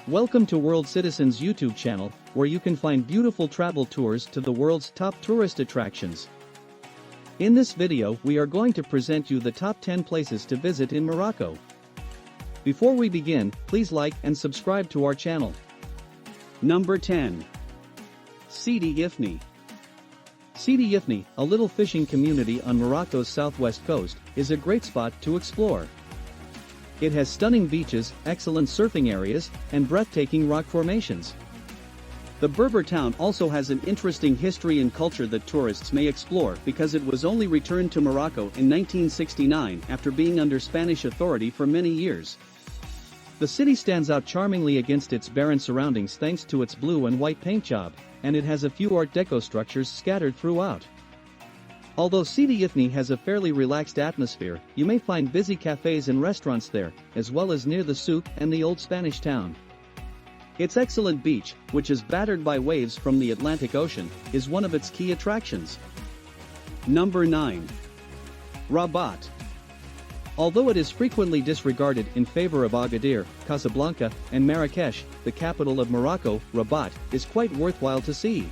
Welcome to World Citizens YouTube channel, where you can find beautiful travel tours to the world's top tourist attractions. In this video we are going to present you the top 10 places to visit in Morocco. Before we begin, please like and subscribe to our channel. Number 10. Sidi Ifni. Sidi Ifni, a little fishing community on Morocco's southwest coast, is a great spot to explore. It has stunning beaches, excellent surfing areas, and breathtaking rock formations. The Berber town also has an interesting history and culture that tourists may explore because it was only returned to Morocco in 1969 after being under Spanish authority for many years. The city stands out charmingly against its barren surroundings thanks to its blue and white paint job, and it has a few Art Deco structures scattered throughout. Although Sidi Ifni has a fairly relaxed atmosphere, you may find busy cafes and restaurants there, as well as near the souk and the old Spanish town. Its excellent beach, which is battered by waves from the Atlantic Ocean, is one of its key attractions. Number 9. Rabat. Although it is frequently disregarded in favor of Agadir, Casablanca, and Marrakech, the capital of Morocco, Rabat is quite worthwhile to see.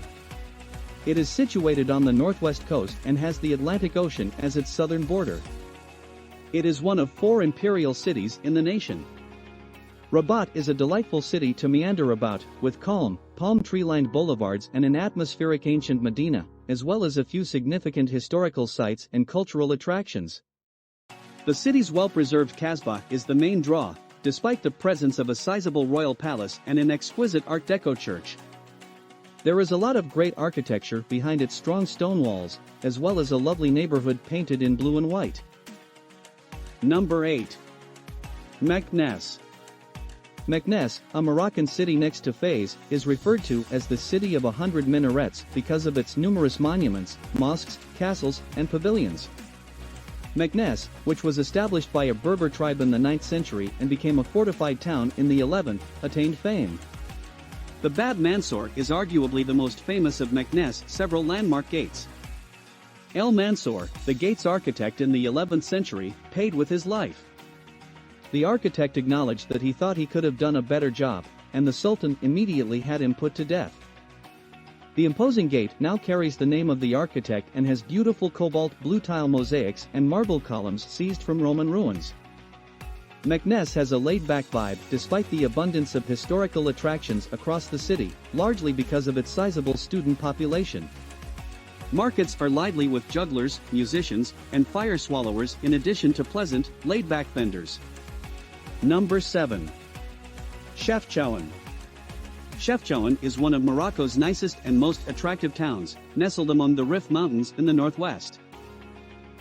It is situated on the northwest coast and has the Atlantic Ocean as its southern border. It is one of 4 imperial cities in the nation. Rabat is a delightful city to meander about, with calm, palm tree-lined boulevards and an atmospheric ancient Medina, as well as a few significant historical sites and cultural attractions. The city's well-preserved Kasbah is the main draw, despite the presence of a sizable royal palace and an exquisite Art Deco church. There is a lot of great architecture behind its strong stone walls, as well as a lovely neighborhood painted in blue and white. Number 8. Meknes. Meknes, a Moroccan city next to Fez, is referred to as the City of 100 Minarets because of its numerous monuments, mosques, castles, and pavilions. Meknes, which was established by a Berber tribe in the 9th century and became a fortified town in the 11th, attained fame. The Bab Mansour is arguably the most famous of Meknes' several landmark gates. El Mansour, the gate's architect in the 11th century, paid with his life. The architect acknowledged that he thought he could have done a better job, and the Sultan immediately had him put to death. The imposing gate now carries the name of the architect and has beautiful cobalt blue tile mosaics and marble columns seized from Roman ruins. Meknes has a laid-back vibe despite the abundance of historical attractions across the city, largely because of its sizable student population. Markets are lively with jugglers, musicians, and fire swallowers in addition to pleasant, laid-back vendors. Number 7. Chefchaouen. Chefchaouen is one of Morocco's nicest and most attractive towns, nestled among the Rif Mountains in the northwest.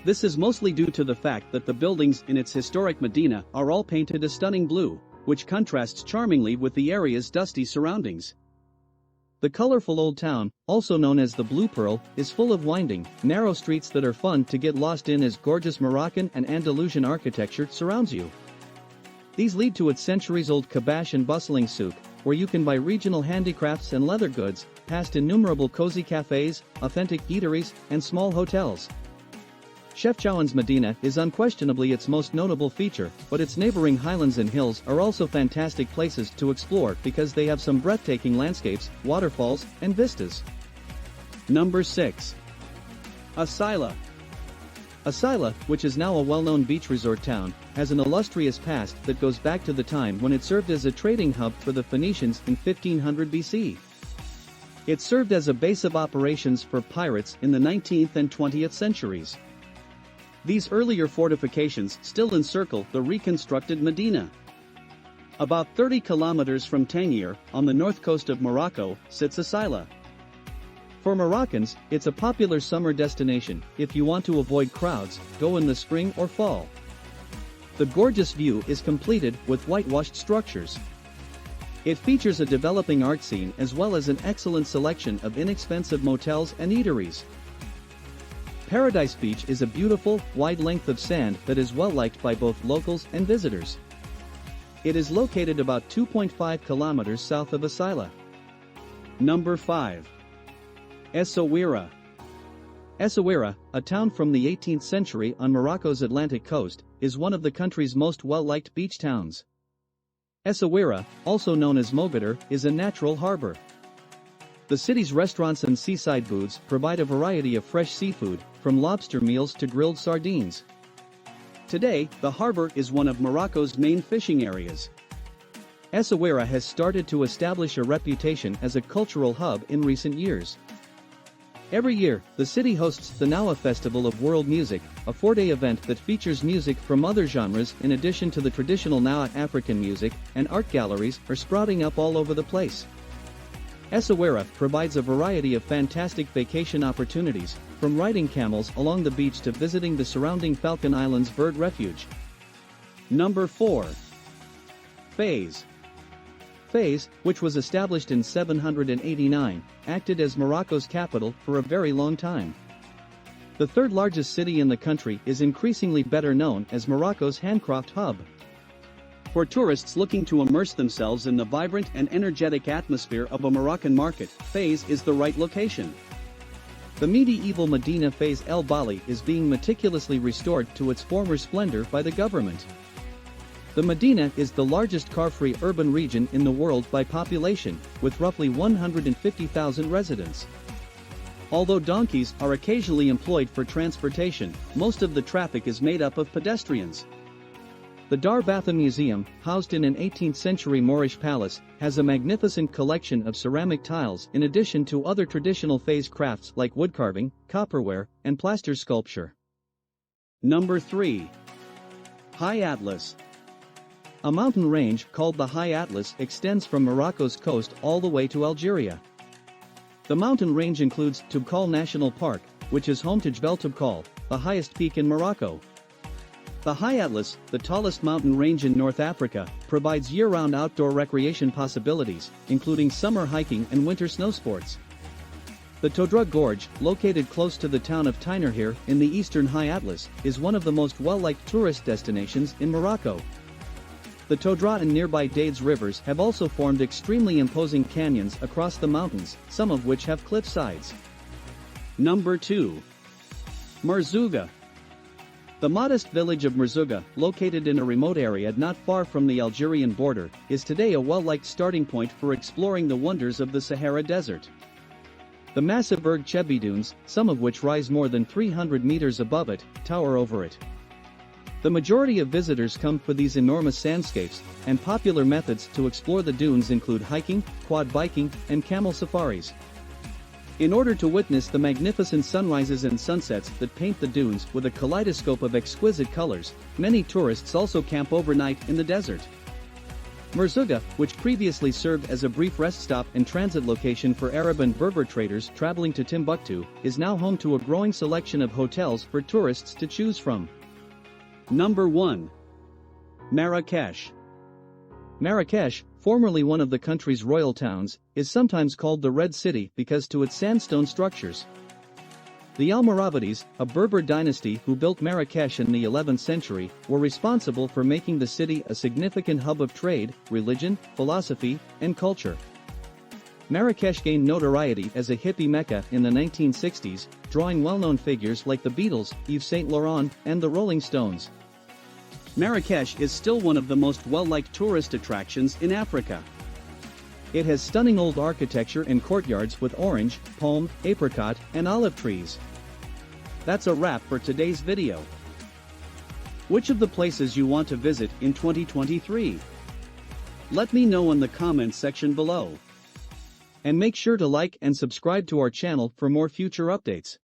This is mostly due to the fact that the buildings in its historic Medina are all painted a stunning blue, which contrasts charmingly with the area's dusty surroundings. The colorful old town, also known as the Blue Pearl, is full of winding, narrow streets that are fun to get lost in as gorgeous Moroccan and Andalusian architecture surrounds you. These lead to its centuries-old Kabash and bustling souk, where you can buy regional handicrafts and leather goods, past innumerable cozy cafes, authentic eateries, and small hotels. Chefchaouen's Medina is unquestionably its most notable feature, but its neighboring highlands and hills are also fantastic places to explore because they have some breathtaking landscapes, waterfalls, and vistas. Number 6. Asilah. Asilah, which is now a well-known beach resort town, has an illustrious past that goes back to the time when it served as a trading hub for the Phoenicians in 1500 BC. It served as a base of operations for pirates in the 19th and 20th centuries. These earlier fortifications still encircle the reconstructed Medina. About 30 kilometers from Tangier, on the north coast of Morocco, sits Asilah. For Moroccans, it's a popular summer destination. If you want to avoid crowds, go in the spring or fall. The gorgeous view is completed with whitewashed structures. It features a developing art scene as well as an excellent selection of inexpensive motels and eateries. Paradise Beach is a beautiful, wide length of sand that is well liked by both locals and visitors. It is located about 2.5 kilometers south of Asilah. Number 5. Essaouira. Essaouira, a town from the 18th century on Morocco's Atlantic coast, is one of the country's most well-liked beach towns. Essaouira, also known as Mogador, is a natural harbor. The city's restaurants and seaside booths provide a variety of fresh seafood, from lobster meals to grilled sardines. Today, the harbor is one of Morocco's main fishing areas. Essaouira has started to establish a reputation as a cultural hub in recent years. Every year, the city hosts the Nawa Festival of World Music, a four-day event that features music from other genres in addition to the traditional Nawa African music, and art galleries are sprouting up all over the place. Essaouira provides a variety of fantastic vacation opportunities, from riding camels along the beach to visiting the surrounding Falcon Islands bird refuge. Number 4. Fez. Fez, which was established in 789, acted as Morocco's capital for a very long time. The third largest city in the country is increasingly better known as Morocco's handcraft hub. For tourists looking to immerse themselves in the vibrant and energetic atmosphere of a Moroccan market, Fez is the right location. The medieval Medina Fez El Bali is being meticulously restored to its former splendor by the government. The Medina is the largest car-free urban region in the world by population, with roughly 150,000 residents. Although donkeys are occasionally employed for transportation, most of the traffic is made up of pedestrians. The Dar Batha Museum, housed in an 18th-century Moorish palace, has a magnificent collection of ceramic tiles in addition to other traditional Fez crafts like woodcarving, copperware, and plaster sculpture. Number 3. High Atlas. A mountain range called the High Atlas extends from Morocco's coast all the way to Algeria. The mountain range includes Toubkal National Park, which is home to Jebel Toubkal, the highest peak in Morocco. The High Atlas, the tallest mountain range in North Africa, provides year-round outdoor recreation possibilities, including summer hiking and winter snow sports. The Todra Gorge, located close to the town of Tinarhir in the eastern High Atlas, is one of the most well-liked tourist destinations in Morocco. The Todra and nearby Dades rivers have also formed extremely imposing canyons across the mountains, some of which have cliff sides. Number 2. Merzouga. The modest village of Merzouga, located in a remote area not far from the Algerian border, is today a well-liked starting point for exploring the wonders of the Sahara Desert. The massive Erg Chebi dunes, some of which rise more than 300 meters above it, tower over it. The majority of visitors come for these enormous sandscapes, and popular methods to explore the dunes include hiking, quad biking, and camel safaris. In order to witness the magnificent sunrises and sunsets that paint the dunes with a kaleidoscope of exquisite colors, many tourists also camp overnight in the desert. Merzouga, which previously served as a brief rest stop and transit location for Arab and Berber traders traveling to Timbuktu, is now home to a growing selection of hotels for tourists to choose from. Number 1. Marrakech. Marrakech, formerly one of the country's royal towns, is sometimes called the Red City because to its sandstone structures. The Almoravides, a Berber dynasty who built Marrakech in the 11th century, were responsible for making the city a significant hub of trade, religion, philosophy, and culture. Marrakech gained notoriety as a hippie mecca in the 1960s, drawing well-known figures like the Beatles, Yves Saint Laurent, and the Rolling Stones. Marrakech is still one of the most well-liked tourist attractions in Africa. It has stunning old architecture and courtyards with orange, palm, apricot, and olive trees. That's a wrap for today's video. Which of the places you want to visit in 2023? Let me know in the comments section below. And make sure to like and subscribe to our channel for more future updates.